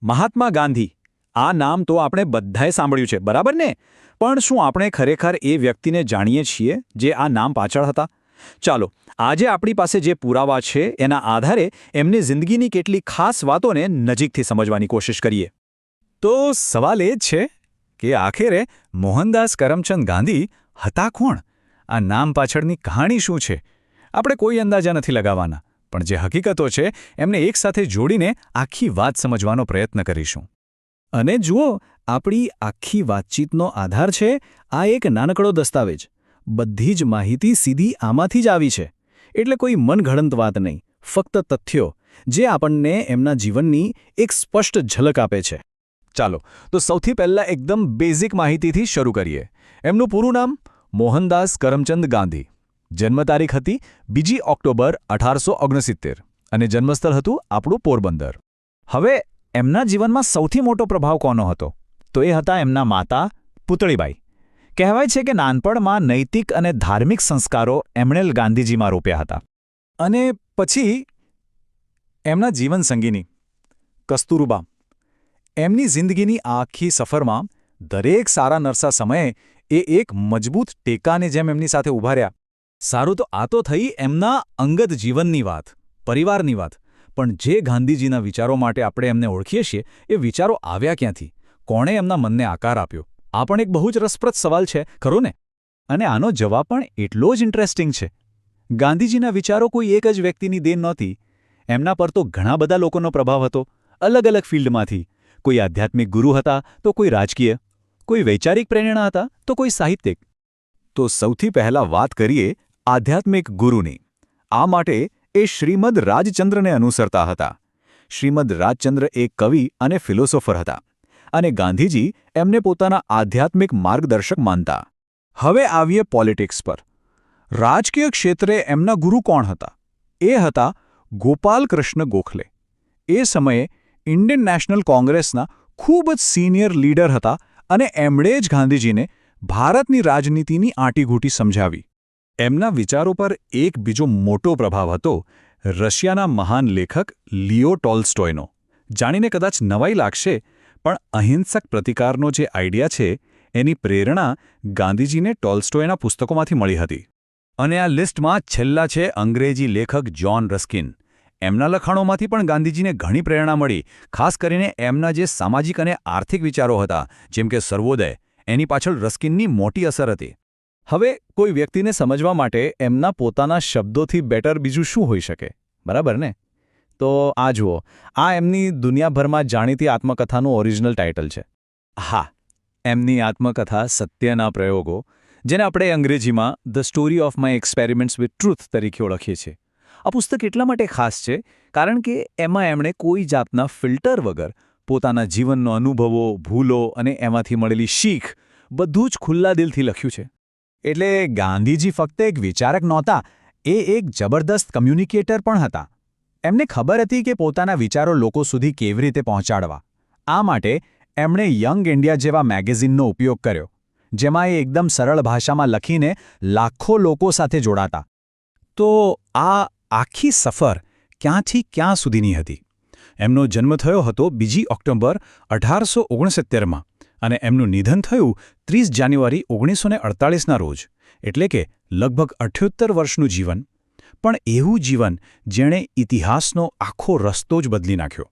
મહાત્મા ગાંધી આ નામ તો આપણે બધાએ સાંભળ્યું છે, બરાબર ને? પણ શું આપણે ખરેખર એ વ્યક્તિને જાણીએ છીએ જે આ નામ પાછળ હતા? ચાલો આજે આપણી પાસે જે પુરાવા છે એના આધારે એમની જિંદગીની કેટલીક ખાસ વાતોને નજીકથી સમજવાની કોશિશ કરીએ. તો સવાલ એ જ છે કે આખરે મોહનદાસ કરમચંદ ગાંધી હતા કોણ? આ નામ પાછળની કહાણી શું છે? આપણે કોઈ અંદાજા નથી લગાવવાના, પણ જે હકીકતો છે એમને એકસાથે જોડીને આખી વાત સમજવાનો પ્રયત્ન કરીશું. અને જુઓ, આપણી આખી વાતચીતનો આધાર છે આ એક નાનકડો દસ્તાવેજ. બધી જ માહિતી સીધી આમાંથી જ આવી છે. એટલે કોઈ મનઘડંત વાત નહીં, ફક્ત તથ્યો જે આપણને એમના જીવનની એક સ્પષ્ટ ઝલક આપે છે. ચાલો તો સૌથી પહેલાં એકદમ બેઝિક માહિતીથી શરૂ કરીએ. એમનું પૂરું નામ મોહનદાસ કરમચંદ ગાંધી. જન્મ તારીખ હતી 2 ઓક્ટોબર 1869 અને જન્મસ્થળ હતું આપણું પોરબંદર. હવે એમના જીવનમાં સૌથી મોટો પ્રભાવ કોનો હતો? તો એ હતા એમના માતા પુતળીબાઈ. કહેવાય છે કે નાનપણમાં નૈતિક અને ધાર્મિક સંસ્કારો એમણે ગાંધીજીમાં રોપ્યા હતા. અને પછી એમના જીવનસંગીની કસ્તુરબા. એમની જિંદગીની આખી સફરમાં દરેક સારા નરસા સમયે એ એક મજબૂત ટેકાની જેમ એમની સાથે ઊભા રહ્યા. સારું, તો આ તો થઈ એમના અંગત જીવનની વાત, પરિવારની વાત. પણ જે ગાંધીજીના વિચારો માટે આપણે એમને ઓળખીએ છીએ, એ વિચારો આવ્યા ક્યાંથી? કોણે એમના મનને આકાર આપ્યો? આ પણ એક બહુ જ રસપ્રદ સવાલ છે, ખરું ને? અને આનો જવાબ પણ એટલો જ ઇન્ટરેસ્ટિંગ છે. ગાંધીજીના વિચારો કોઈ એક જ વ્યક્તિની દેન નહોતી. એમના પર તો ઘણા બધા લોકોનો પ્રભાવ હતો, અલગ અલગ ફિલ્ડમાંથી. કોઈ આધ્યાત્મિક ગુરુ હતા તો કોઈ રાજકીય, કોઈ વૈચારિક પ્રેરણા હતા તો કોઈ સાહિત્યિક. તો સૌથી પહેલાં વાત કરીએ આધ્યાત્મિક ગુરુની. આ માટે એ શ્રીમદ રાજચંદ્રને અનુસરતા હતા. શ્રીમદ રાજચંદ્ર એક કવિ અને ફિલોસોફર હતા, અને ગાંધીજી એમને પોતાના આધ્યાત્મિક માર્ગદર્શક માનતા. હવે આવીએ પોલિટિક્સ પર. રાજકીય ક્ષેત્રે એમના ગુરુ કોણ હતા? એ હતા ગોપાલ કૃષ્ણ ગોખલે. એ સમયે ઇન્ડિયન નેશનલ કોંગ્રેસના ખૂબ જ સિનિયર લીડર હતા, અને એમણે જ ગાંધીજીને ભારતની રાજનીતિની આંટીઘૂંટી સમજાવી. એમના વિચારો પર એક બીજો મોટો પ્રભાવ હતો રશિયાના મહાન લેખક લિયો ટોલ્સ્ટોયનો. જાણીને કદાચ નવાઈ લાગશે, પણ અહિંસક પ્રતિકારનો જે આઈડિયા છે એની પ્રેરણા ગાંધીજીને ટોલ્સ્ટોયના પુસ્તકોમાંથી મળી હતી. અને આ લિસ્ટમાં છેલ્લા છે અંગ્રેજી લેખક જ્હોન રસ્કિન. એમના લખાણોમાંથી પણ ગાંધીજીને ઘણી પ્રેરણા મળી, ખાસ કરીને એમના જે સામાજિક અને આર્થિક વિચારો હતા, જેમ કે સર્વોદય, એની પાછળ રસ્કિનની મોટી અસર હતી. હવે કોઈ વ્યક્તિને સમજવા માટે એમના પોતાના શબ્દોથી બેટર બીજું શું હોઈ શકે, બરાબર ને? તો આ જુઓ, આ એમની દુનિયાભરમાં જાણીતી આત્મકથાનું ઓરિજિનલ ટાઇટલ છે. હા, એમની આત્મકથા સત્યના પ્રયોગો, જેને આપણે અંગ્રેજીમાં the story of my experiments with truth તરીકે ઓળખીએ છીએ. આ પુસ્તક એટલા માટે ખાસ છે કારણ કે એમાં એમણે કોઈ જાતના ફિલ્ટર વગર પોતાના જીવનનો અનુભવો, ભૂલો અને એમાંથી મળેલી શીખ બધું જ ખુલ્લા દિલથી લખ્યું છે. એટલે ગાંધીજી ફક્ત એક વિચારક નહોતા, એ એક જબરદસ્ત કમ્યુનિકેટર પણ હતા. એમને ખબર હતી કે પોતાના વિચારો લોકો સુધી કેવી રીતે પહોંચાડવા. આ માટે એમણે યંગ ઇન્ડિયા જેવા મેગેઝિનનો ઉપયોગ કર્યો, જેમાં એ એકદમ સરળ ભાષામાં લખીને લાખો લોકો સાથે જોડાતા. તો આ આખી સફર ક્યાંથી ક્યાં સુધીની હતી? એમનો જન્મ થયો હતો 2 ઓક્ટોબર 1869માં, અને એમનું નિધન થયું 30 જાન્યુઆરી 1948ના રોજ. એટલે કે લગભગ 78 વર્ષનું જીવન, પણ એવું જીવન જેણે ઇતિહાસનો આખો રસ્તો જ બદલી નાખ્યો.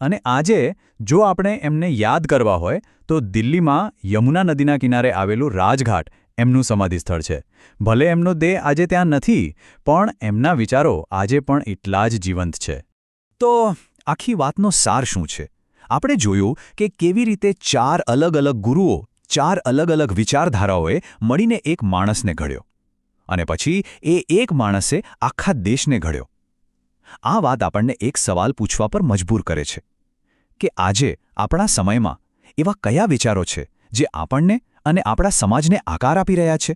અને આજે જો આપણે એમને યાદ કરવા હોય તો દિલ્હીમાં યમુના નદીના કિનારે આવેલું રાજઘાટ એમનું સમાધિસ્થળ છે. ભલે એમનો દેહ આજે ત્યાં નથી, પણ એમના વિચારો આજે પણ એટલા જ જીવંત છે. તો આખી વાતનો સાર શું છે? આપણે જોયું કે કેવી રીતે 4 અલગ અલગ ગુરુઓ, 4 અલગ અલગ વિચારધારાઓએ મળીને એક માણસને ઘડ્યો, અને પછી એ એક માણસે આખા દેશને ઘડ્યો. આ વાત આપણને એક સવાલ પૂછવા પર મજબૂર કરે છે કે આજે આપણા સમયમાં એવા કયા વિચારો છે જે આપણને અને આપણા સમાજને આકાર આપી રહ્યા છે?